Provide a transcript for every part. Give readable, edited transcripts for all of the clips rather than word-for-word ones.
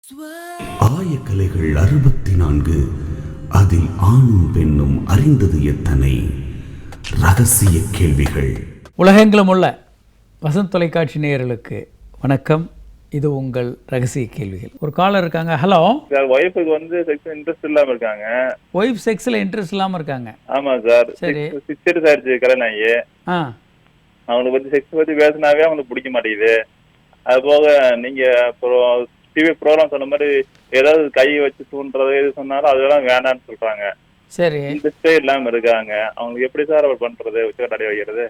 ஆயக்கலைகள் 64 அதில் ஆணும் பெண்ணும் அறிந்தது எத்தனை ரகசிய கேள்விகள். உலகெங்கிலும் உள்ள வசந்த் தொலைக்காட்சி நேயர்களுக்கு வணக்கம். இது உங்கள் ரகசிய கேள்விகள். ஒரு காலர் இருக்காங்க. ஹலோ சார், ஒய்ஃபுக்கு வந்து செக்ஸ் இன்ட்ரெஸ்ட் இல்லாம இருக்காங்க. ஒய்ஃப் செக்ஸ்ல இன்ட்ரெஸ்ட் இல்லாம இருக்காங்க. ஆமா சார். சரி. 6 இயர்ஸ் ஆயிடுச்சு கல்யாணம் ஆகி. அவங்களுக்கு பத்தி செக்ஸ் பத்தி பேசினாவே அவங்களுக்கு பிடிக்க மாட்டேங்குது. அது போக நீங்க டிவி ப்ரோக்ராம் சொன்ன மாதிரி ஏதாவது கை வச்சு தூண்டுறது எது சொன்னாலும் அதெல்லாம் வேண்டாம்னு சொல்றாங்க. சரி. இன்ட்ரெஸ்டே இல்லாம இருக்காங்க. அவங்களுக்கு எப்படி சார் அவர் பண்றது, உச்சக்கட்ட வைக்கிறது?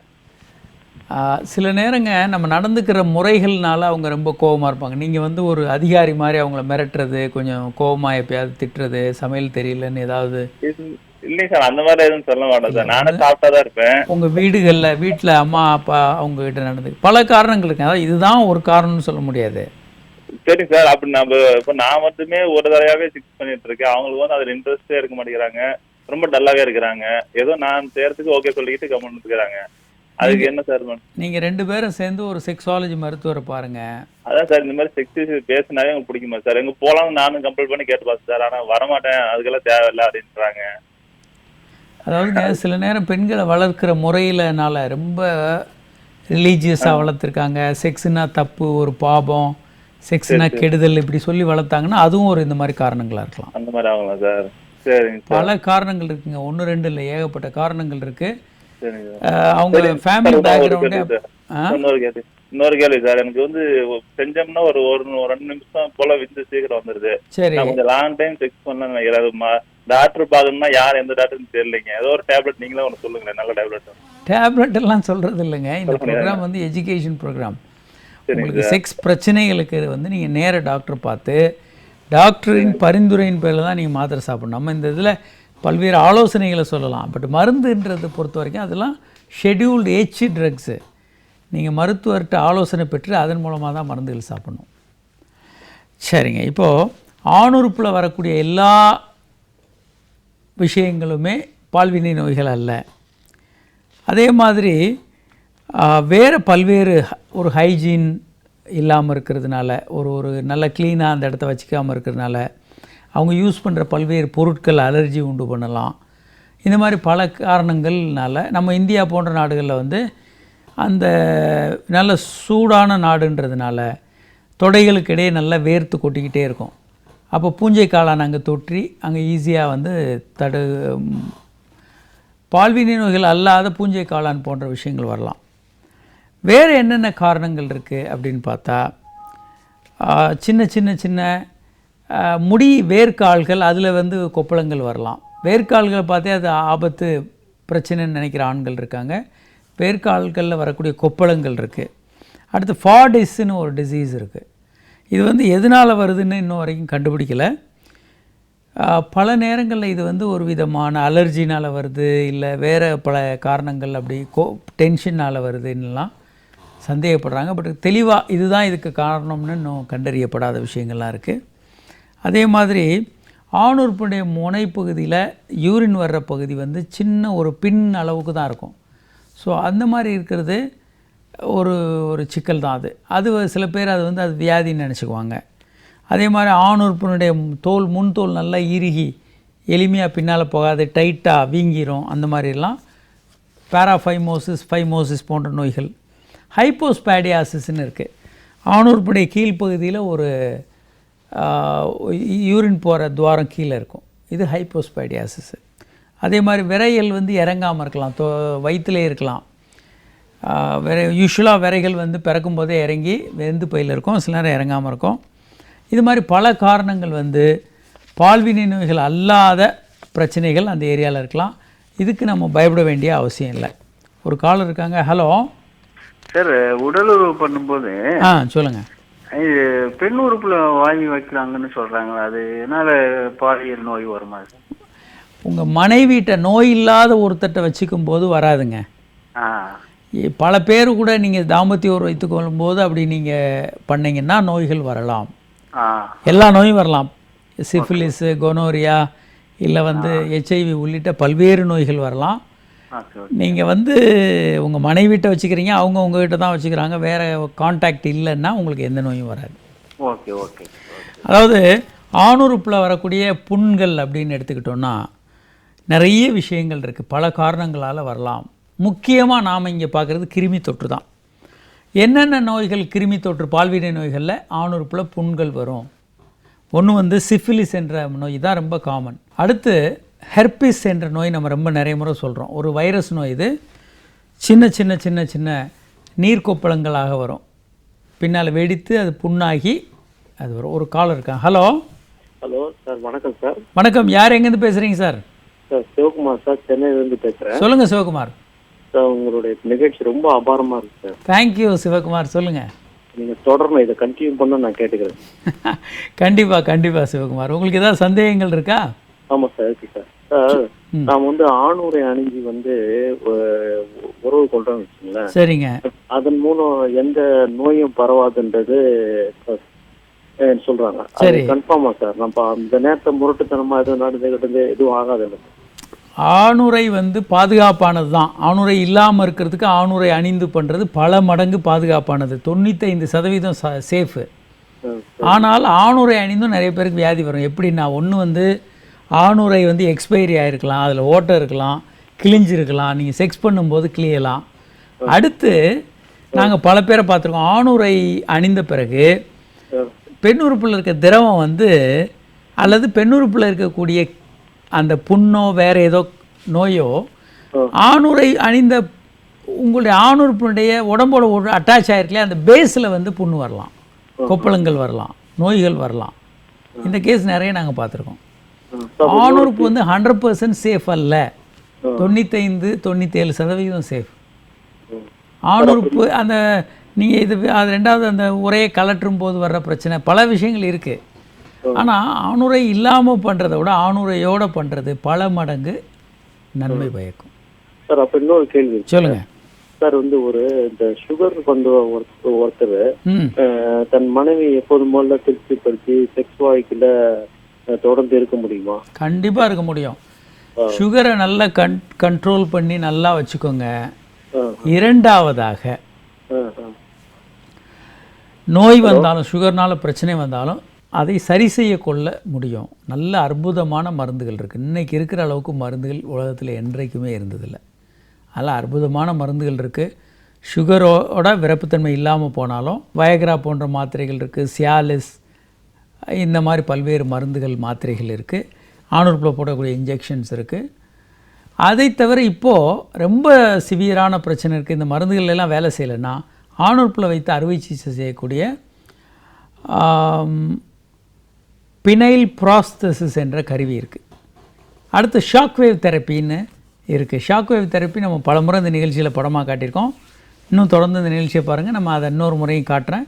சில நேரங்க நம்ம நடந்துக்கிற முறைகள்னால அவங்க ரொம்ப கோபமாக இருப்பாங்க. நீங்கள் வந்து ஒரு அதிகாரி மாதிரி அவங்கள மிரட்டுறது, கொஞ்சம் கோபமாக எப்பயாவது திட்டுறது, சமையல் தெரியலன்னு ஏதாவது. இல்லைங்க சார், அந்த மாதிரி எதுவும் சொல்ல மாட்டேன் சார். நானும் சாப்பிட்டா தான் இருப்பேன். உங்கள் வீட்டில் அம்மா அப்பா அவங்ககிட்ட நடந்து பல காரணங்கள் இருக்கு. அதாவது இதுதான் ஒரு காரணம்னு சொல்ல முடியாது. சரிங்க சார். அப்படி நம்ம இப்போ நான் மட்டுமே ஒரு தடவையாவே ஃபிக்ஸ் பண்ணிட்டு இருக்கேன். அவங்களுக்கு வந்து அதில் இன்ட்ரெஸ்டே இருக்க மாட்டேங்கிறாங்க. ரொம்ப டல்லாவே இருக்கிறாங்க. ஏதோ நான் செய்யறதுக்கு ஓகே சொல்லிக்கிட்டு கமெண்ட் இருக்கிறாங்க. அதுக்கு என்ன சார்? நீங்கள் 2 பேரும் சேர்ந்து ஒரு செக்ஸாலஜி மருத்துவரை பாருங்க. அதான் சார், இந்த மாதிரி செக்ஸ் பேசினாவே எனக்கு பிடிக்குமா சார்? எங்க போலாம் நானும் கம்ப்ளீட் பண்ணி கேட்டு பார்த்தேன் சார். ஆனால் வரமாட்டேன், அதுக்கெல்லாம் தேவையில்லை அப்படின்றாங்க. அதாவதுங்க சில நேரம் பெண்களை வளர்க்குற முறையிலனால ரொம்ப ரிலீஜியஸாக வளர்த்துருக்காங்க. செக்ஸ்னா தப்பு, ஒரு பாபம், செக்ஸ்னா கெடுதல், இப்படி சொல்லி வளர்த்தாங்கன்னா அதுவும் ஒரு இந்த மாதிரி காரணங்களாக இருக்கலாம். அந்த மாதிரி ஆகலாம் சார். சரிங்க. பல காரணங்கள் இருக்குங்க. 1 2 இல்லை, ஏகப்பட்ட காரணங்கள் இருக்கு. அவங்க ஃபேமிலி பேக்ரவுண்டே. இன்னொரு கேள்வி சார். எனக்கு வந்து செஞ்சோம்னா ஒரு 2 நிமிஷம் போல விந்து சீக்கிரம் வந்துருது. சரி. கொஞ்சம் லாங் டைம் செக்ஸ் பண்ண நினைக்கிறேன். டாக்டர் பார்க்கணும்னா யார் எந்த டாக்டர்னு தெரியலைங்க. ஏதோ ஒரு டேப்லெட் நீங்களே ஒன்று சொல்லுங்களேன், நல்ல டேப்லெட். டேப்லெட் எல்லாம் சொல்றது இல்லைங்க. இந்த ப்ரோக்ராம் வந்து எஜுகேஷன் ப்ரோக்ராம். உங்களுக்கு செக்ஸ் பிரச்சனைகளுக்கு வந்து நீங்கள் நேர டாக்டர் பார்த்து டாக்டரின் பரிந்துரையின் பேரில் தான் நீங்கள் மாத்திரை சாப்பிடணும். நம்ம இந்த இதில் பல்வேறு ஆலோசனைகளை சொல்லலாம். பட் மருந்துன்றது பொறுத்த வரைக்கும் அதெல்லாம் ஷெட்யூல்டு ஹெச் ட்ரக்ஸு. நீங்கள் மருத்துவர்கிட்ட ஆலோசனை பெற்று அதன் மூலமாக தான் மருந்துகள் சாப்பிடணும். சரிங்க. இப்போது ஆணுறுப்பில் வரக்கூடிய எல்லா விஷயங்களுமே பால்வினை நோய்கள் அல்ல. அதே மாதிரி வேறு பல்வேறு ஒரு ஹைஜீன் இல்லாமல் இருக்கிறதுனால, ஒரு நல்ல க்ளீனாக அந்த இடத்த வச்சுக்காமல் இருக்கிறதுனால, அவங்க யூஸ் பண்ணுற பல்வேறு பொருட்கள் அலர்ஜி உண்டு பண்ணலாம். இந்த மாதிரி பல காரணங்கள்னால நம்ம இந்தியா போன்ற நாடுகளில் வந்து அந்த நல்ல சூடான நாடுன்றதுனால தொடைகளுக்கு இடையே நல்லா வேர்த்து கொட்டிக்கிட்டே இருக்கும். அப்போ பூஞ்சை காளான் அங்கே தொற்றி அங்கே ஈஸியாக வந்து பால்வினை நோய்கள் அல்லாத பூஞ்சை காளான் போன்ற விஷயங்கள் வரலாம். வேறு என்னென்ன காரணங்கள் இருக்குது அப்படின்னு பார்த்தா, சின்ன முடி வேர்க்கால்கள், அதில் வந்து கொப்பளங்கள் வரலாம். வேர்க்கால்களை பார்த்தே அது ஆபத்து பிரச்சனைன்னு நினைக்கிற ஆண்கள் இருக்காங்க. வேர்க்கால்களில் வரக்கூடிய கொப்பளங்கள் இருக்குது. அடுத்து ஃபாடிஸ்ன்னு ஒரு டிசீஸ் இருக்குது. இது வந்து எதனால் வருதுன்னு இன்னும் வரைக்கும் கண்டுபிடிக்கலை. பல நேரங்களில் இது வந்து ஒரு விதமான அலர்ஜினால் வருது, இல்லை வேறு பல காரணங்கள் அப்படி டென்ஷனால் வருதுன்னெலாம் சந்தேகப்படுறாங்க. பட் தெளிவாக இதுதான் இதுக்கு காரணம்னு இன்னும் கண்டறியப்படாத விஷயங்கள்லாம் இருக்குது. அதே மாதிரி ஆணுறுப்புடைய முனைப்பகுதியில் யூரின் வர்ற பகுதி வந்து சின்ன ஒரு பின் அளவுக்கு தான் இருக்கும். ஸோ அந்த மாதிரி இருக்கிறது ஒரு சிக்கல் தான். அது சில பேர் அது வந்து அது வியாதின்னு நினச்சிக்குவாங்க. அதே மாதிரி ஆணுறுப்பினுடைய முன்தோல் நல்லா இறுகி எளிமையாக பின்னால் போகாது, டைட்டாக வீங்கிரும். அந்த மாதிரிலாம் ஃபைமோசிஸ் போன்ற நோய்கள். ஹைப்போஸ்பாடியாசிஸ்ன்னு இருக்குது. ஆணுறுப்புடைய கீழ்ப்பகுதியில் ஒரு யூரின் போகிற துவாரம் கீழே இருக்கும். இது ஹைப்போஸ்பாடியாசிஸ். அதே மாதிரி விரைகள் வந்து இறங்காமல் இருக்கலாம், வயிற்றுலே இருக்கலாம். யூஸ்வலாக விரைகள் வந்து பிறக்கும் போதே இறங்கி வெந்து பையில் இருக்கும், சில நேரம் இறங்காமல் இருக்கும். இது மாதிரி பல காரணங்கள் வந்து பால்வினை நோய்கள் அல்லாத பிரச்சனைகள் அந்த ஏரியாவில் இருக்கலாம். இதுக்கு நம்ம பயப்பட வேண்டிய அவசியம் இல்லை. ஒரு காலர் இருக்காங்க. ஹலோ சார், உடல் உறவு பண்ணும்போது சொல்லுங்கள். பெண் உறுப்பில் வாங்கி வைக்கிறாங்கன்னு சொல்கிறாங்க. அது என்னால் பாலியல் நோய் வருமா சார்? உங்கள் மனைவிட்ட நோய் இல்லாத ஒருத்தட்ட வச்சுக்கும் போது வராதுங்க. பல பேர் கூட நீங்கள் தாம்பத்திய உறவு வைத்துக் கொள்ளும்போது அப்படி நீங்கள் பண்ணிங்கன்னா நோய்கள் வரலாம். எல்லா நோயும் வரலாம். சிஃபிலிஸு, கொனோரியா, இல்லை வந்து HIV உள்ளிட்ட பல்வேறு நோய்கள் வரலாம். நீங்கள் வந்து உங்கள் மனைவிட்ட வச்சுக்கிறீங்க, அவங்க உங்ககிட்ட தான் வச்சுக்கிறாங்க, வேறு கான்டாக்ட் இல்லைன்னா உங்களுக்கு எந்த நோயும் வராது. Okay okay. அதாவது ஆணுறுப்பில் வரக்கூடிய புண்கள் அப்படின்னு எடுத்துக்கிட்டோன்னா நிறைய விஷயங்கள் இருக்குது, பல காரணங்களால் வரலாம். முக்கியமாக நாம் இங்கே பார்க்குறது கிருமி தொற்று தான். என்னென்ன நோய்கள் கிருமி தொற்று பால்வினை நோய்களில் ஆணுறுப்பில் புண்கள் வரும்? ஒன்று வந்து சிஃபிலிஸ் என்ற நோய் தான் ரொம்ப காமன். அடுத்து ஹெர்பிஸ் என்ற நோய் நம்ம ரொம்ப நிறைய முறை சொல்கிறோம். ஒரு வைரஸ் நோய். இது சின்ன சின்ன சின்ன சின்ன நீர்க்கொப்பளங்களாக வரும், பின்னால் வெடித்து அது புண்ணாகி அது வரும். ஒரு கால் இருக்காங்க. ஹலோ ஹலோ சார், வணக்கம் சார். வணக்கம். யார் எங்கேருந்து பேசுகிறீங்க சார்? சார் சிவகுமார் சார், சென்னையிலேருந்து பேசுகிறேன். சொல்லுங்கள் சிவகுமார். சார் உங்களுடைய நிகழ்ச்சி ரொம்ப அபாரமாக இருக்குது சார். தேங்க்யூ சிவகுமார், சொல்லுங்கள். நீங்கள் தொடரணும், இதை கண்டினியூ பண்ண நான் கேட்டுக்கிறேன். கண்டிப்பாக சிவகுமார். உங்களுக்கு ஏதாவது சந்தேகங்கள் இருக்கா? ஆமாம் சார், இருக்கு சார். சார் நாம் வந்து ஆணுரை அணிஞ்சி வந்து உறவு கொள்றோம்னு வச்சுங்களேன். சரிங்க. அதன் மூலம் எந்த நோயும் பரவாதுன்றது சொல்றாங்க. சரி, கன்ஃபார்மா சார்? நம்ம அந்த நேரத்தை முரட்டுத்தனமா எதுவும் நடந்துகிட்டு எதுவும் ஆகாது. ஆணுரை வந்து பாதுகாப்பானது தான். ஆணுரை இல்லாமல் இருக்கிறதுக்கு ஆணுரை அணிந்து பண்ணுறது பல மடங்கு பாதுகாப்பானது. 95% சேஃபு. ஆனால் ஆணுரை அணிந்தும் நிறைய பேருக்கு வியாதி வரும். எப்படின்னா, ஒன்று வந்து ஆணுரை வந்து எக்ஸ்பைரி ஆகிருக்கலாம், அதில் ஓட்டை இருக்கலாம், கிழிஞ்சிருக்கலாம், நீங்கள் செக்ஸ் பண்ணும்போது கிளியலாம். அடுத்து நாங்கள் பல பேரை பார்த்துருக்கோம், ஆணுரை அணிந்த பிறகு பெண்ணுறுப்பில் இருக்க திரவம் வந்து அல்லது பெண்ணுறுப்பில் இருக்கக்கூடிய அந்த புண்ணோ வேறு ஏதோ நோயோ ஆணுரை அணிந்த உங்களுடைய ஆணுறுப்பினுடைய உடம்போட அட்டாச் ஆகிருக்கலையே அந்த பேஸில் வந்து புண்ணு வரலாம், கொப்பளங்கள் வரலாம், நோய்கள் வரலாம். இந்த கேஸ் நிறைய நாங்கள் பார்த்துருக்கோம். ஆணுறுப்பு வந்து 100% சேஃப் அல்ல, 95-97% சேஃப். ஆணுறுப்பு அந்த நீங்கள் இது அது ரெண்டாவது அந்த உரையை கலற்றும் போது வர்ற பிரச்சனை பல விஷயங்கள் இருக்குது. ஆனால் ஆணுரை இல்லாமல் பண்ணுறதை விட ஆணுரையோடு பண்ணுறது பல மடங்கு நன்மை பயக்கும். சார் அப்போ இன்னொரு கேள்வி சொல்லுங்கள் சார். வந்து இந்த சுகர் வந்து ஒருத்தர் தன் மனைவி எப்போதும் போல திருப்திப்படுத்தி செக்ஸ் வாழ்க்கையில் தொடர்ந்து இருக்க முடியுமா? கண்டிப்பாக இருக்க முடியும். சுகரை நல்லா கண்ட்ரோல் பண்ணி நல்லா வச்சுக்கோங்க. இரண்டாவதாக நோய் வந்தாலும் சுகர்னால பிரச்சனை வந்தாலும் அதை சரி செய்ய கொள்ள முடியும். நல்ல அற்புதமான மருந்துகள் இருக்குது. இன்றைக்கி இருக்கிற அளவுக்கு மருந்துகள் உலகத்தில் என்றைக்குமே இருந்ததில்லை. அதனால் அற்புதமான மருந்துகள் இருக்குது. சுகரோட விரப்புத்தன்மை இல்லாமல் போனாலும் வயக்ரா போன்ற மாத்திரைகள் இருக்குது, சியாலிஸ், இந்த மாதிரி பல்வேறு மருந்துகள் மாத்திரைகள் இருக்குது, ஆணுறுப்பில் போடக்கூடிய இன்ஜெக்ஷன்ஸ் இருக்குது. அதை தவிர இப்போது ரொம்ப சிவியரான பிரச்சனை இருக்குது, இந்த மருந்துகள் எல்லாம் வேலை செய்யலைன்னா ஆணுறுப்பில் வைத்து அறுவை சிகிச்சை செய்யக்கூடிய பினைல் ப்ராஸ்தசிஸ் என்ற கருவி இருக்குது. அடுத்து ஷாக்வேவ் தெரப்பின்னு இருக்குது. ஷாக்வேவ் தெரப்பி நம்ம பல முறை இந்த நிகழ்ச்சியில் படமாக காட்டியிருக்கோம். இன்னும் தொடர்ந்து இந்த நிகழ்ச்சியை பாருங்கள், நம்ம அதை இன்னொரு முறையும் காட்டுறேன்.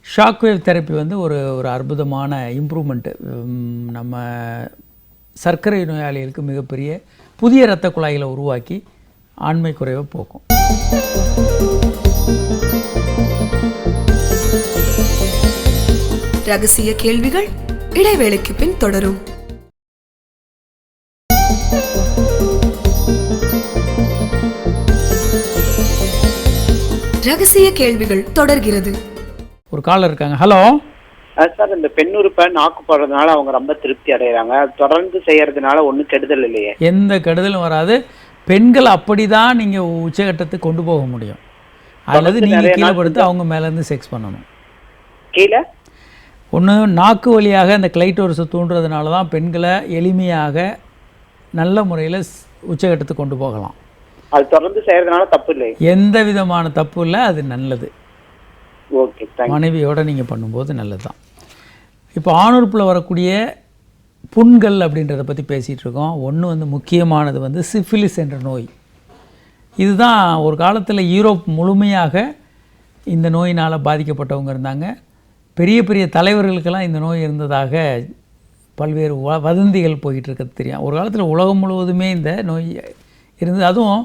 ஷாக்வேவ் தெரப்பி வந்து ஒரு அற்புதமான இம்ப்ரூவ்மெண்ட்டு. நம்ம சர்க்கரை நோயாளிகளுக்கு மிகப்பெரிய புதிய இரத்த குழாய்களை உருவாக்கி ஆண்மை குறைவை போக்கும். ரகசிய கேள்விகள் இடைவேளைக்கு பின் தொடரும். ரகசிய கேள்விகள் தொடர்கிறது. ஒரு காலர் இருக்காங்க. ஹலோ சார், இந்த பெண்ணுறுப்பை நாக்கு போடுறதுனால அவங்க ரொம்ப திருப்தி அடைகிறாங்க. தொடர்ந்து செய்யறதுனால ஒன்றும் கெடுதல் இல்லையே? எந்த கெடுதலும் வராது. பெண்கள் அப்படிதான் நீங்கள் உச்சகட்டத்துக்கு கொண்டு போக முடியும். அல்லது நீங்கள் கீழே படுத்து அவங்க மேலேருந்து செக்ஸ் பண்ணணும். கீழே ஒன்று நாக்கு வழியாக அந்த கிளைட்டோரஸை தூண்டுறதுனால தான் பெண்களை எளிமையாக நல்ல முறையில் உச்சகட்டத்துக்கு கொண்டு போகலாம். அது தொடர்ந்து செய்யறதுனால தப்பு இல்லை? எந்த விதமான தப்பு இல்லை, அது நல்லது. ஓகே, மனைவியோட நீங்கள் பண்ணும்போது நல்லது தான். இப்போ ஆணுறுப்பில் வரக்கூடிய புண்கள் அப்படின்றத பற்றி பேசிகிட்டு இருக்கோம். ஒன்று வந்து முக்கியமானது வந்து சிஃபிலிஸ் என்ற நோய். இதுதான் ஒரு காலத்தில் யூரோப் முழுமையாக இந்த நோயினால் பாதிக்கப்பட்டவங்க இருந்தாங்க. பெரிய பெரிய தலைவர்களுக்கெல்லாம் இந்த நோய் இருந்ததாக பல்வேறு வதந்திகள் போய்கிட்டு இருக்கிறது தெரியும். ஒரு காலத்தில் உலகம் முழுவதுமே இந்த நோய் இருந்தது. அதுவும்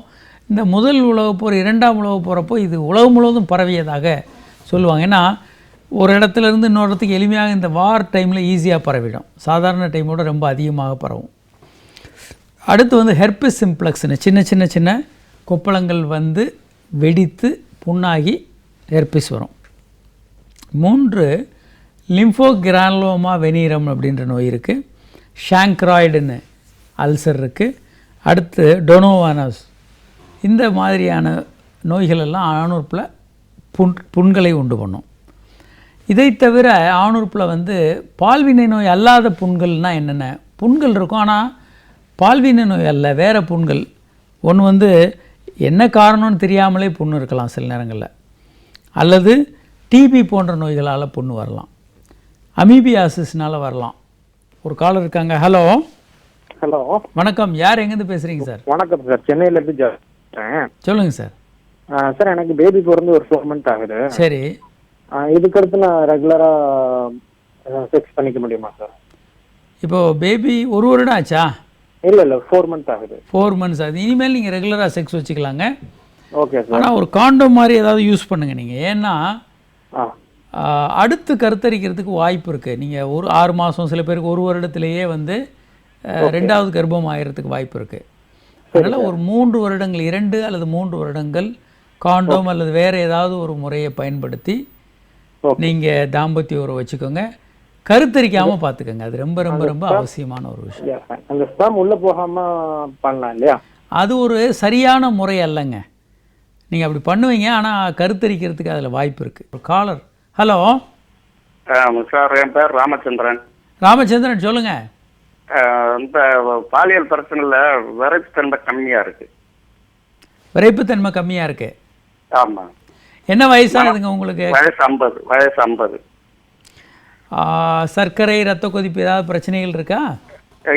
இந்த முதல் உலகப்போர், இரண்டாம் உலகப்போகிறப்போ இது உலகம் முழுவதும் பரவியதாக சொல்லுவாங்க. ஏன்னா ஒரு இடத்துலேருந்து இன்னொரு இடத்துக்கு எளிமையாக இந்த வார் டைமில் ஈஸியாக பரவிடும், சாதாரண டைமோட ரொம்ப அதிகமாக பரவும். அடுத்து வந்து ஹெர்பிஸ் சிம்ப்ளெக்ஸ்னு சின்ன சின்ன சின்ன கொப்பளங்கள் வந்து வெடித்து புண்ணாகி ஹெர்பிஸ் வரும். 3 லிம்போகிரானுலோமா வெனீரம் அப்படின்ற நோய் இருக்குது. ஷாங்க்ராய்டுன்னு அல்சர் இருக்குது. அடுத்து டொனோவானஸ். இந்த மாதிரியான நோய்களெல்லாம் ஆணுறுப்பில் புண்களை உண்டு பண்ணும். இதை தவிர ஆணுறுப்பில் வந்து பால்வினை நோய் அல்லாத புண்கள்னால் என்னென்ன புண்கள் இருக்கும், ஆனால் பால்வினை நோய் அல்ல, வேறு புண்கள். ஒன்று வந்து என்ன காரணம்னு தெரியாமலே புண்ணு இருக்கலாம் சில நேரங்களில், அல்லது டிபி போன்ற நோய்களால் புண்ணு வரலாம், அமீபியாசிஸ்னால் வரலாம். ஒரு காலர் இருக்காங்க. ஹலோ. ஹலோ, வணக்கம். யார் எங்கேருந்து பேசுகிறீங்க சார்? வணக்கம் சார், சென்னையிலேருந்து பேசுகிறேன். சொல்லுங்கள் சார். சார், எனக்கு பேபி பிறந்து ஒரு 4 month ஆகுது. சரி. இதுக்கடுத்து நான் ரெகுலராக செக்ஸ் பண்ணிக்க முடியுமா சார்? இப்போது பேபி 1 வருடம் ஆச்சா? இல்லை 4 month ஆகுது. 4 months ஆகுது. இனிமேல் நீங்கள் ரெகுலராக செக்ஸ் வச்சுக்கலாங்க. Okay sir. ஆனால் ஒரு காண்டம் மாதிரி ஏதாவது யூஸ் பண்ணுங்கள் நீங்கள். ஏன்னா அடுத்து கருத்தரிக்கிறதுக்கு வாய்ப்பு இருக்குது. நீங்கள் ஒரு 6 மாதம், சில பேருக்கு 1 வருடத்திலேயே வந்து 2வது கர்ப்பம் ஆகிறதுக்கு வாய்ப்பு இருக்குது. அதனால் ஒரு 3 வருடங்கள், 2 அல்லது 3 வருடங்கள் காண்டோம் அல்லது வேறு ஏதாவது ஒரு முறையை பயன்படுத்தி நீங்கள் தாம்பத்திய உறவு வச்சுக்கோங்க. கருத்தரிக்காமல் பார்த்துக்கோங்க. அது ரொம்ப ரொம்ப ரொம்ப அவசியமான ஒரு விஷயம். அந்த ஸ்பெர்ம் உள்ளே போகாமல் பண்ணலாம் இல்லையா? அது ஒரு சரியான முறை அல்லங்க. நீங்கள் அப்படி பண்ணுவீங்க, ஆனால் கருத்தரிக்கிறதுக்கு அதில் வாய்ப்பு இருக்குது. ஒரு காலர். ஹலோ சார், என் பேர் ராமச்சந்திரன். ராமச்சந்திரன், சொல்லுங்கள். இந்த பாலியல் பிரச்சனையில் விரைப்புத்தன்மை கம்மியாக இருக்கு. விரைப்புத்தன்மை கம்மியாக இருக்கு? ஆமாம். என்ன வயசாகுதுங்க உங்களுக்கு? வயசு 50. சர்க்கரை, ரத்த கொதிப்பு ஏதாவது பிரச்சனைகள் இருக்கா?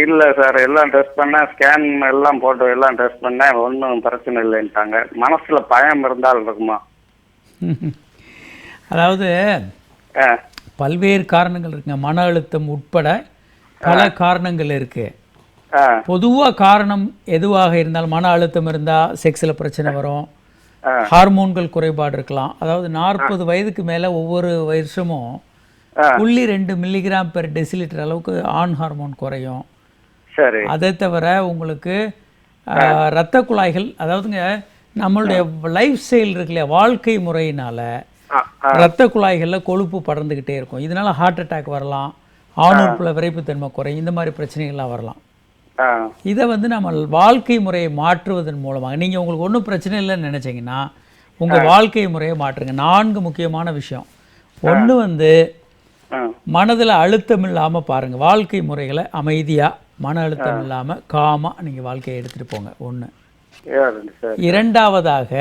இல்லை சார், எல்லாம் டெஸ்ட் பண்ணேன், ஸ்கேன் எல்லாம் போட்டு எல்லாம் டெஸ்ட் பண்ணேன், ஒன்றும் பிரச்சனை இல்லைன்ட்டாங்க. மனசில் பயம் இருந்தால் இருக்குமா? அதாவது பல்வேறு காரணங்கள் இருக்குங்க. மன அழுத்தம் உட்பட பல காரணங்கள் இருக்குது. பொதுவாக காரணம் எதுவாக இருந்தாலும், மன அழுத்தம் இருந்தால் செக்ஸில் பிரச்சனை வரும், ஹார்மோன்கள் குறைபாடு இருக்கலாம். அதாவது 40 வயதுக்கு மேலே ஒவ்வொரு வருஷமும் 0.2 mg/dL அளவுக்கு ஆண் ஹார்மோன் குறையும். சரி. அதை தவிர உங்களுக்கு இரத்த குழாய்கள், அதாவதுங்க நம்மளுடைய லைஃப் ஸ்டைல் இருக்கு இல்லையா, வாழ்க்கை முறையினால இரத்த குழாய்களில் கொழுப்பு படர்ந்துக்கிட்டே இருக்கும். இதனால ஹார்ட் அட்டாக் வரலாம், ஆணுறுப்பில் விரைப்புத்தன்மை குறையும், இந்த மாதிரி பிரச்சனைகள்லாம் வரலாம். இதை வந்து நம்ம வாழ்க்கை முறையை மாற்றுவதன் மூலமாக, நீங்கள் உங்களுக்கு ஒன்றும் பிரச்சனை இல்லைன்னு நினச்சிங்கன்னா உங்கள் வாழ்க்கை முறையை மாற்றுங்க. 4 முக்கியமான விஷயம். ஒன்று வந்து மனதில் அழுத்தம் இல்லாமல் பாருங்கள். வாழ்க்கை முறைகளை அமைதியாக, மன அழுத்தம் இல்லாமல் காமாக நீங்கள் வாழ்க்கையை எடுத்துகிட்டு போங்க. 1. 2வதாக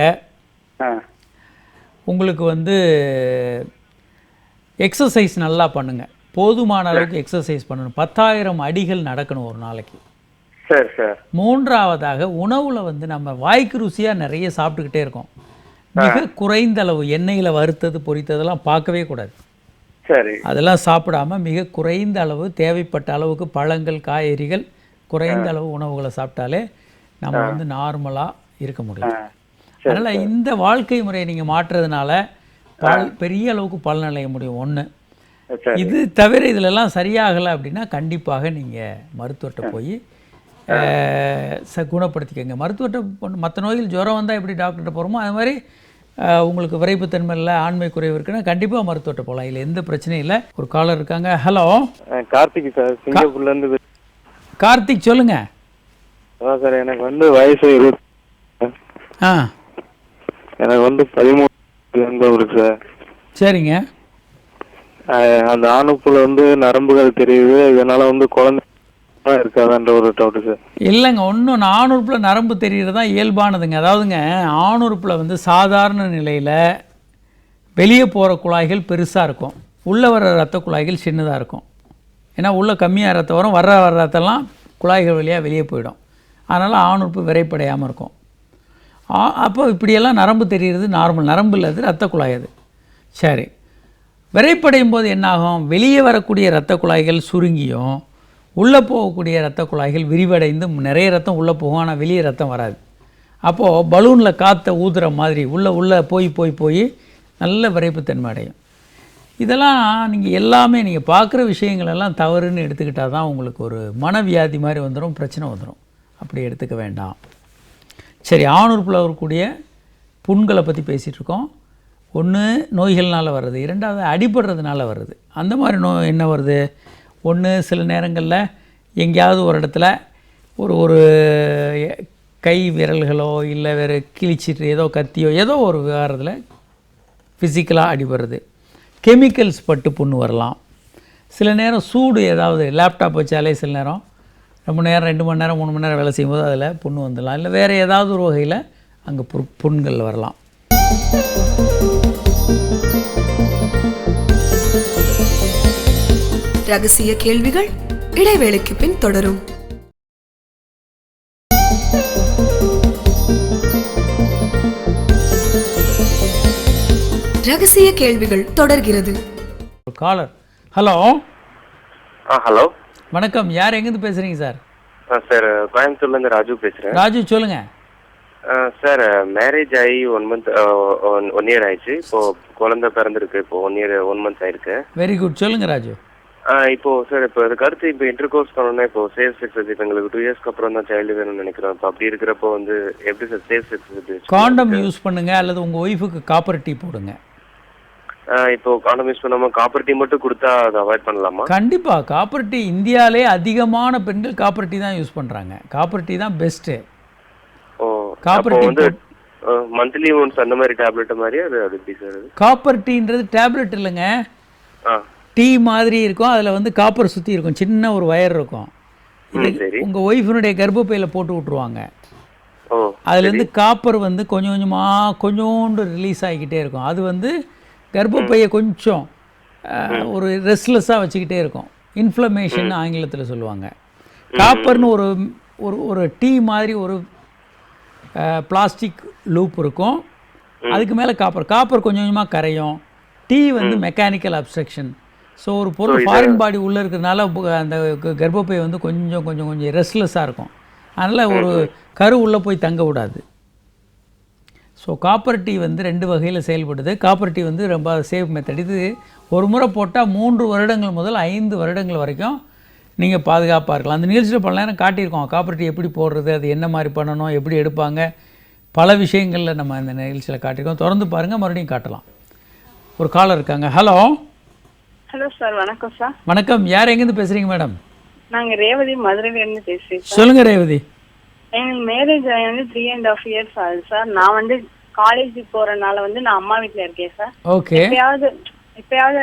உங்களுக்கு வந்து எக்ஸசைஸ் நல்லா பண்ணுங்கள். போதுமான அளவுக்கு எக்ஸசைஸ் பண்ணணும். 10,000 அடிகள் நடக்கணும் ஒரு நாளைக்கு. சரி சார். 3வதாக உணவில் வந்து நம்ம வாய்க்கு ருசியாக நிறைய சாப்பிட்டுக்கிட்டே இருக்கோம். மிக குறைந்த அளவு எண்ணெயில் வறுத்தது பொரித்ததெல்லாம் பார்க்கவே கூடாது. சரி. அதெல்லாம் சாப்பிடாம மிக குறைந்த அளவு, தேவைப்பட்ட அளவுக்கு பழங்கள், காய்கறிகள், குறைந்த அளவு உணவுகளை சாப்பிட்டாலே நம்ம வந்து நார்மலாக இருக்க முடியும். அதனால் இந்த வாழ்க்கை முறையை நீங்கள் மாற்றுறதுனால பெரிய அளவுக்கு பலனடைய முடியும். 1. இது தவிர இதிலெல்லாம் சரியாகலை அப்படின்னா கண்டிப்பாக நீங்கள் மருத்துவர்கிட்ட போய் குணப்படுத்திக்கங்க. மருத்துவர்கிட்ட மற்ற நோய்கள் ஜுரம் வந்தால் எப்படி டாக்டர்கிட்ட போகிறோமோ அது மாதிரி உங்களுக்கு விரைப்புத்தன்மை இல்லை, ஆண்மை குறைவு இருக்குன்னா கண்டிப்பாக மருத்துவர்கிட்ட போகலாம். இல்லை எந்த பிரச்சனையும் இல்லை. ஒரு காலர் இருக்காங்க. ஹலோ. கார்த்திக் சார், சிங்கப்பூர்லேருந்து. கார்த்திக், சொல்லுங்கள். அதான் சார், எனக்கு வந்து வயசு 20. எனக்கு வந்து 13 இருக்கு சார். சரிங்க. அந்த ஆணுப்புல வந்து நரம்புகள் தெரியுது, இதனால வந்து குழந்தை இருக்காதான்ற ஒரு டவுட் சார். இல்லைங்க, ஒன்றும் ஆணுறுப்பில் நரம்பு தெரிகிறது தான் இயல்பானதுங்க. அதாவதுங்க ஆணுறுப்பில் வந்து சாதாரண நிலையில் வெளியே போகிற குழாய்கள் பெருசாக இருக்கும், உள்ளே வர ரத்த குழாய்கள் சின்னதாக இருக்கும். ஏன்னா உள்ளே கம்மியாக ரத்தம் வரும், வர ரத்தம்லாம் குழாய்கள் வழியாக வெளியே போயிடும். அதனால் ஆணுறுப்பு விரைப்படையாமல் இருக்கும். அப்போ இப்படியெல்லாம் நரம்பு தெரிகிறது நார்மல். நரம்பு இல்லாது ரத்த குழாய் அது. சரி, விரைப்படையும் போது என்னாகும்? வெளியே வரக்கூடிய இரத்த குழாய்கள் சுருங்கியும் உள்ளே போகக்கூடிய இரத்த குழாய்கள் விரிவடைந்து நிறைய ரத்தம் உள்ளே போகும், ஆனால் வெளியே ரத்தம் வராது. அப்போது பலூனில் காற்றை ஊதுற மாதிரி உள்ளே போய் நல்ல விரைப்புத்தன்மை அடையும். இதெல்லாம் நீங்கள் எல்லாமே நீங்கள் பார்க்குற விஷயங்களெல்லாம் தவறுன்னு எடுத்துக்கிட்டால் தான் உங்களுக்கு ஒரு மனவியாதி மாதிரி வந்துடும், பிரச்சனை வந்துடும். அப்படி எடுத்துக்க வேண்டாம். சரி, ஆணுறுப்பில் வரக்கூடிய புண்களை பற்றி பேசிகிட்ருக்கோம். ஒன்று நோய்கள்னால் வருது, இரண்டாவது அடிபடுறதுனால வருது. அந்த மாதிரி நோய் என்ன வருது, ஒன்று சில நேரங்களில் எங்கேயாவது ஒரு இடத்துல ஒரு கை விரல்களோ இல்லை வேறு கிழிச்சிட்டு ஏதோ கத்தியோ ஏதோ ஒரு விவகாரத்தில் ஃபிசிக்கலாக அடிபடுறது. கெமிக்கல்ஸ் பட்டு புண்ணு வரலாம். சில நேரம் சூடு, ஏதாவது லேப்டாப் வச்சாலே சில நேரம் ரொம்ப நேரம் 2 மணி நேரம் 3 மணி நேரம் வேலை செய்யும்போது அதில் புண்ணு வந்துடலாம். இல்லை வேறு ஏதாவது ஒரு வகையில் அங்கே புண்கள் வரலாம். ரகசிய கேள்விகள் இடைவேளைக்கு பின் தொடரும். ரகசிய கேள்விகள் தொடர்கிறது. காலர். ஹலோ. ஹலோ, வணக்கம். யார் எங்கேருந்து பேசுகிறீங்க சார்? சார் கோயம்புத்தூர்லேருந்து ராஜு பேசுகிறேன். ராஜு சொல்லுங்கள். சார் மேரேஜ் ஆகி 1 இயர் ஆயிடுச்சு. இப்போது குழந்தை பிறந்திருக்கு. இப்போ 1 month ஆயிருக்கு. Very good. சொல்லுங்கள் ராஜு. இப்போ சார், இப்போ அதுக்கு அடுத்து இப்போ இன்டர்கோர்ஸ் பண்ணோன்னா இப்போ சேஃப் செக்ஸ் வச்சு எங்களுக்கு 2 yearsக்கு அப்புறம் தான் சைல்டு வேணும்னு நினைக்கிறோம். இப்போ அப்படி இருக்கிறப்போ வந்து எப்படி சார் சேஃப் செக்ஸ் வச்சு? காண்டம் யூஸ் பண்ணுங்கள் அல்லது உங்கள் ஒய்ஃபுக்கு காப்பர் டீ போடுங்க. இப்போ காண்டம் யூஸ் பண்ணாமல் காப்பர் டீ மட்டும் கொடுத்தா அதை அவாய்ட் பண்ணலாமா? கண்டிப்பாக. காப்பர் டீ இந்தியாவிலே அதிகமான பெண்கள் காப்பர் டீ தான் யூஸ் பண்ணுறாங்க. காப்பர் டீ தான் பெஸ்ட்டு. ஓ, காப்பர் டீ வந்து மந்த்லி ஒன்ஸ் அந்த மாதிரி டேப்லெட் மாதிரி அது எப்படி சார்? காப்பர் டீன்றது டேப்லெட் இல்லைங்க, டீ மாதிரி இருக்கும். அதில் வந்து காப்பர் சுற்றி இருக்கும், சின்ன ஒரு வயர் இருக்கும். இது உங்கள் ஒய்ஃபினுடைய கர்ப்பப்பையில் போட்டு விட்ருவாங்க. அதுலேருந்து காப்பர் வந்து கொஞ்சம் கொஞ்சமாக கொஞ்சோண்டு ரிலீஸ் ஆகிக்கிட்டே இருக்கும். அது வந்து கர்ப்பப்பையை கொஞ்சம் ஒரு ரெஸ்ட்லெஸ்ஸாக வச்சுக்கிட்டே இருக்கும். இன்ஃப்ளமேஷன் ஆங்கிலத்தில் சொல்லுவாங்க. காப்பர்னு ஒரு டீ மாதிரி ஒரு பிளாஸ்டிக் லூப் இருக்கும். அதுக்கு மேலே காப்பர் கொஞ்சம் கொஞ்சமாக கரையும். டீ வந்து மெக்கானிக்கல் அப்ஸ்ட்ரக்ஷன். ஸோ ஒரு பொருள் ஃபாரின் பாடி உள்ளே இருக்கிறதுனால அந்த கர்ப்பப்பை வந்து கொஞ்சம் ரெஸ்ட்லெஸ்ஸாக இருக்கும். அதனால் ஒரு கரு உள்ளே போய் தங்க விடாது. ஸோ காப்பர் டீ வந்து 2 வகையில் செயல்படுது. காப்பர் டீ வந்து ரொம்ப சேஃப் மெத்தட். இது ஒரு முறை போட்டால் 3 வருடங்கள் முதல் 5 வருடங்கள் வரைக்கும் நீங்கள் பாதுகாப்பாக இருக்கலாம். அந்த நிகழ்ச்சியில் பல நேரம் காட்டியிருக்கோம் காப்பர் டீ எப்படி போடுறது, அது என்ன மாதிரி பண்ணணும், எப்படி எடுப்பாங்க, பல விஷயங்களில் நம்ம இந்த நிகழ்ச்சியில் காட்டியிருக்கோம். தொடர்ந்து பாருங்கள், மறுபடியும் காட்டலாம். ஒரு காலர் இருக்காங்க. ஹலோ. Hello sir. வணக்கம் சார். வணக்கம். யார் எங்கேருந்து பேசுகிறீங்க மேடம்? நாங்கள் ரேவதி, மதுரையிலேருந்து பேசுகிறேன். சொல்லுங்கள் ரேவதி. எனக்கு மேரேஜ் ஆகி வந்து 3.5 years ஆகுது சார். நான் வந்து காலேஜ் போகிறனால வந்து நான் அம்மா வீட்டில் இருக்கேன் சார். ஓகே. எப்பயாவது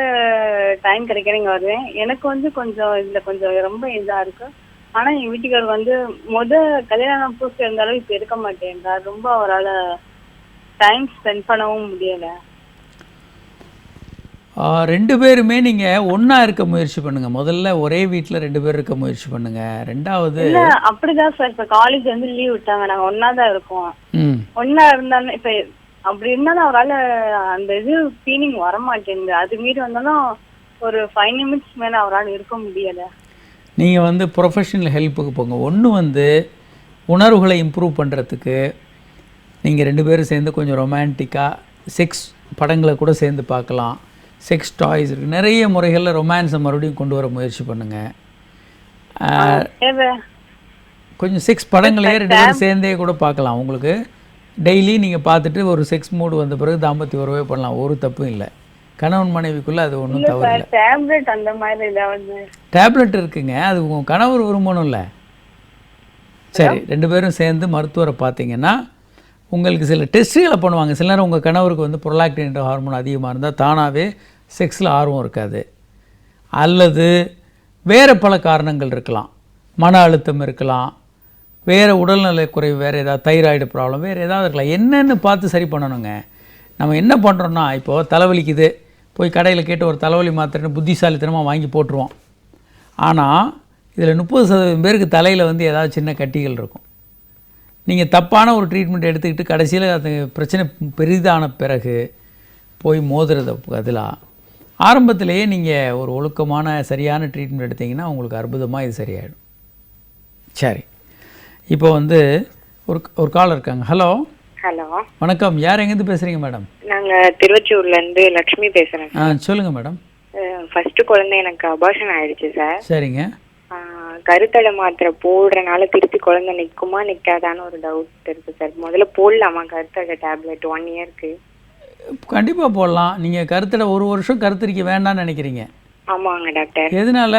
டைம் கிடைக்கிற இங்கே வருவேன். எனக்கு வந்து கொஞ்சம் இதில் கொஞ்சம் ரொம்ப இதாக இருக்குது. ஆனால் எங்கள் வீட்டுக்காரர் வந்து கல்யாணம் புதுசு இருந்தாலும் இப்போ இருக்க மாட்டேன்றார். ரொம்ப அவரால் டைம் ஸ்பெண்ட் பண்ணவும் முடியலை. 2 பேருமே நீங்கள் ஒன்றா இருக்க முயற்சி பண்ணுங்கள். முதல்ல ஒரே வீட்டில் 2 பேர் இருக்க முயற்சி பண்ணுங்கள். ரெண்டாவது அப்படிதான் சார். இப்போ காலேஜ் வந்து லீவ் விட்டாங்க, நாங்கள் ஒன்றா தான் இருக்கோம். ஒன்றா இருந்தாலும் இப்போ அப்படி இருந்தாலும் அவரால் அந்த இது ஃபீலிங் வரமாட்டேங்குது. அது மீறி வந்தாலும் ஒரு 5 minutes மேலே அவரால் இருக்க முடியலை. நீங்கள் வந்து ப்ரொஃபஷனல் ஹெல்ப்புக்கு போங்க. ஒன்று வந்து உணர்வுகளை இம்ப்ரூவ் பண்ணுறதுக்கு நீங்கள் 2 பேரும் சேர்ந்து கொஞ்சம் ரொமான்டிக்காக செக்ஸ் படங்களை கூட சேர்ந்து பார்க்கலாம். செக்ஸ் டாய்ஸ் இருக்குது, நிறைய முறைகளில் ரொமான்ஸை மறுபடியும் கொண்டு வர முயற்சி பண்ணுங்கள். கொஞ்சம் செக்ஸ் படங்களே 2 பேரும் சேர்ந்தே கூட பார்க்கலாம். உங்களுக்கு டெய்லி நீங்கள் பார்த்துட்டு ஒரு செக்ஸ் மூடு வந்த பிறகு தாம்பத்திய உறவே பண்ணலாம். ஒரு தப்பும் இல்லை. கணவன் மனைவிக்குள்ளே அது ஒன்றும் தவறு இல்லை. டேப்லெட் அந்த மாதிரி ஏதாவது டேப்லெட் இருக்குங்க, அது உங்கள் கணவர் விரும்பணும்ல. சரி, 2 பேரும் சேர்ந்து மருத்துவரை பார்த்தீங்கன்னா உங்களுக்கு சில டெஸ்ட்டுகளை பண்ணுவாங்க. சில நேரம் உங்கள் கணவருக்கு வந்து ப்ரொலாக்டின் என்ற ஹார்மோன் அதிகமாக இருந்தால் தானாகவே செக்ஸில் ஆர்வம் இருக்காது. அல்லது வேறு பல காரணங்கள் இருக்கலாம். மன அழுத்தம் இருக்கலாம், வேறு உடல்நலை குறைவு, வேறு ஏதாவது தைராய்டு ப்ராப்ளம், வேறு ஏதாவது இருக்கலாம். என்னென்னு பார்த்து சரி பண்ணணுங்க. நம்ம என்ன பண்ணுறோன்னா, இப்போது தலைவலிக்குது, போய் கடையில் கேட்டு ஒரு தலைவலி மாத்திரைன்னு புத்திசாலித்தனமாக வாங்கி போட்டுருவோம். ஆனால் இதில் 30% பேருக்கு தலையில் வந்து ஏதாவது சின்ன கட்டிகள் இருக்கும். நீங்கள் தப்பான ஒரு ட்ரீட்மெண்ட் எடுத்துக்கிட்டு கடைசியில் அது பிரச்சனை பெரிதான பிறகு போய் மோதுறத பதிலாக ஆரம்பத்திலேயே நீங்கள் ஒரு ஒழுக்கமான சரியான ட்ரீட்மெண்ட் எடுத்தீங்கன்னா உங்களுக்கு அற்புதமாக இது சரியாயிடும். சரி, இப்போ வந்து ஒரு கால் இருக்காங்க. ஹலோ. ஹலோ, வணக்கம். யார் எங்கேருந்து பேசுகிறீங்க மேடம்? நாங்கள் திருவச்சூர்லேருந்து லக்ஷ்மி பேசுகிறேன். சொல்லுங்கள் மேடம். ஃபஸ்ட்டு குழந்தை எனக்கு அபார்ஷன் ஆகிடுச்சு சார். சரிங்க. கருத்தடை மாத்திரை போடுறனால திருப்பி குழந்தை நிற்குமா நிற்காதான்னு ஒரு டவுட் இருக்குது சார். முதல்ல போடலாமா கருத்தடை டேப்லெட் 1 yearக்கு? கண்டிப்பாக போடலாம். நீங்கள் கருத்தடை 1 வருஷம் கருத்தரிக்க வேண்டாம்னு நினைக்கிறீங்க. ஆமாங்க டாக்டர். எதனால?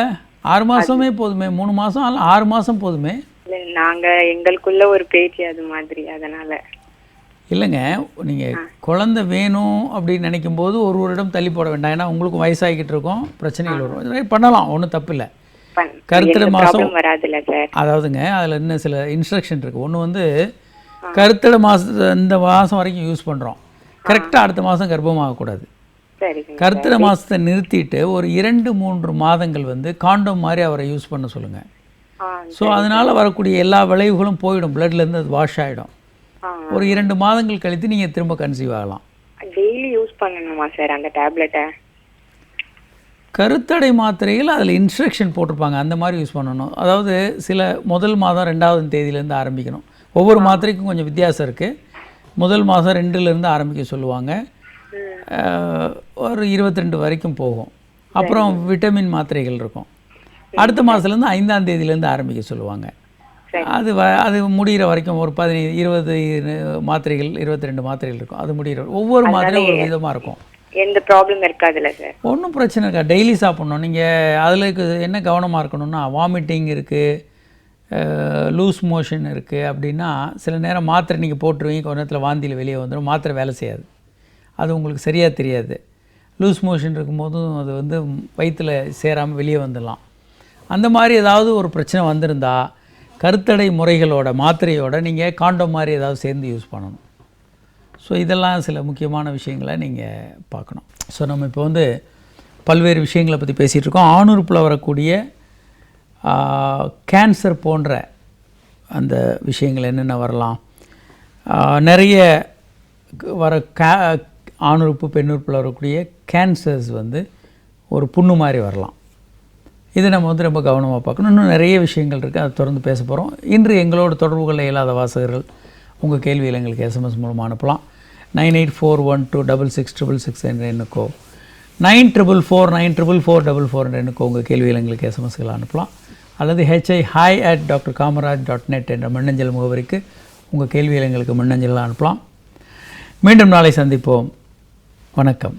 6 மாதமே போதுமே, 3 மாதம் 6 மாதம் போதுமே. இல்லை, நாங்க எங்களுக்குள்ள ஒரு பேச்சு அது மாதிரி, அதனால. இல்லைங்க, நீங்கள் குழந்தை வேணும் அப்படின்னு நினைக்கும் போது 1 வருடம் தள்ளி போட வேண்டாம். ஏன்னா உங்களுக்கும் வயசாகிக்கிட்டு இருக்கும், பிரச்சனைகள் வரும். பண்ணலாம், ஒன்றும் தப்பு இல்லை. கருத்தடை மாதம் வராதுல்ல சார்? அதாவதுங்க அதில் இன்னும் சில இன்ஸ்ட்ரக்ஷன் இருக்குது. ஒன்று வந்து கருத்தடை மாதம் இந்த மாதம் வரைக்கும் யூஸ் பண்ணுறோம், கரெக்டாக அடுத்த மாதம் கர்ப்பமாகக்கூடாது. கருத்தடை மாதத்தை நிறுத்திட்டு ஒரு 2-3 மாதங்கள் வந்து காண்டம் மாதிரி அவரை யூஸ் பண்ண சொல்லுங்கள். ஸோ அதனால் வரக்கூடிய எல்லா விளைவுகளும் போயிடும், பிளட்லேருந்து அது வாஷ் ஆகிடும். ஒரு 2 மாதங்கள் கழித்து நீங்கள் திரும்ப கன்சீவ் ஆகலாம். டெய்லி யூஸ் பண்ணணுமா சார் அந்த டேப்லெட்டை? கருத்தடை மாத்திரைகள் அதில் இன்ஸ்ட்ரக்ஷன் போட்டிருப்பாங்க, அந்த மாதிரி யூஸ் பண்ணணும். அதாவது சில முதல் மாதம் 2ஆவது தேதியிலேருந்து ஆரம்பிக்கணும். ஒவ்வொரு மாத்திரைக்கும் கொஞ்சம் வித்தியாசம் இருக்குது. முதல் மாதம் 2லேருந்து ஆரம்பிக்க சொல்லுவாங்க, ஒரு 22 வரைக்கும் போகும். அப்புறம் விட்டமின் மாத்திரைகள் இருக்கும். அடுத்த மாதத்துலேருந்து 5ஆம் தேதியிலேருந்து ஆரம்பிக்க சொல்லுவாங்க. அது முடிகிற வரைக்கும் ஒரு 20 மாத்திரைகள் 22 மாத்திரைகள் இருக்கும். அது முடிகிற ஒவ்வொரு மாத்திரையும் ஒரு விதமாக இருக்கும். எந்த ப்ராப்ளம் இருக்காதுல்ல சார்? ஒன்றும் பிரச்சனை இருக்கா, டெய்லி சாப்பிட்ணும். நீங்கள் அதில் என்ன கவனமாக இருக்கணும்னா, வாமிட்டிங் இருக்குது, லூஸ் மோஷன் இருக்குது அப்படின்னா சில நேரம் மாத்திரை நீங்கள் போட்டுருவீங்க, கொஞ்ச நேரத்தில் வாந்தியில் வெளியே வந்துடும், மாத்திரை வேலை செய்யாது, அது உங்களுக்கு சரியாக தெரியாது. லூஸ் மோஷன் இருக்கும்போதும் அது வந்து வயிற்றில் சேராமல் வெளியே வந்துடலாம். அந்த மாதிரி ஏதாவது ஒரு பிரச்சனை வந்திருந்தா கருத்தடை முறைகளோட மாத்திரையோட நீங்கள் காண்டம் மாதிரி ஏதாவது சேர்ந்து யூஸ் பண்ணணும். ஸோ இதெல்லாம் சில முக்கியமான விஷயங்களை நீங்கள் பார்க்கணும். ஸோ நம்ம இப்போ வந்து பல்வேறு விஷயங்களை பற்றி பேசிகிட்டு இருக்கோம். ஆணுறுப்பில் வரக்கூடிய கேன்சர் போன்ற அந்த விஷயங்கள் என்னென்ன வரலாம், நிறைய ஆணுறுப்பு பெண்ணுறுப்பில் வரக்கூடிய கேன்சர்ஸ் வந்து ஒரு புண்ணு மாதிரி வரலாம். இதை நம்ம வந்து ரொம்ப கவனமாக பார்க்கணும். இன்னும் நிறைய விஷயங்கள் இருக்குது, அதை தொடர்ந்து பேச போகிறோம். இன்று எங்களோட தொடர்பு கொள்ள இயலாத வாசகர்கள் உங்கள் கேள்வியில் எங்களுக்கு SMS மூலமாக அனுப்பலாம். 9841266666 என்ற எண்ணுக்கோ 94494444 என்ற எண்ணுக்கோ உங்கள் கேள்வியில் எங்களுக்கு SMSகளை அனுப்பலாம். அல்லது hi@drkamaraj.net என்ற மின்னஞ்சல் முகவரிக்கு உங்கள் கேள்வியில் எங்களுக்கு மின்னஞ்சல் அனுப்பலாம். மீண்டும் நாளை சந்திப்போம். வணக்கம்.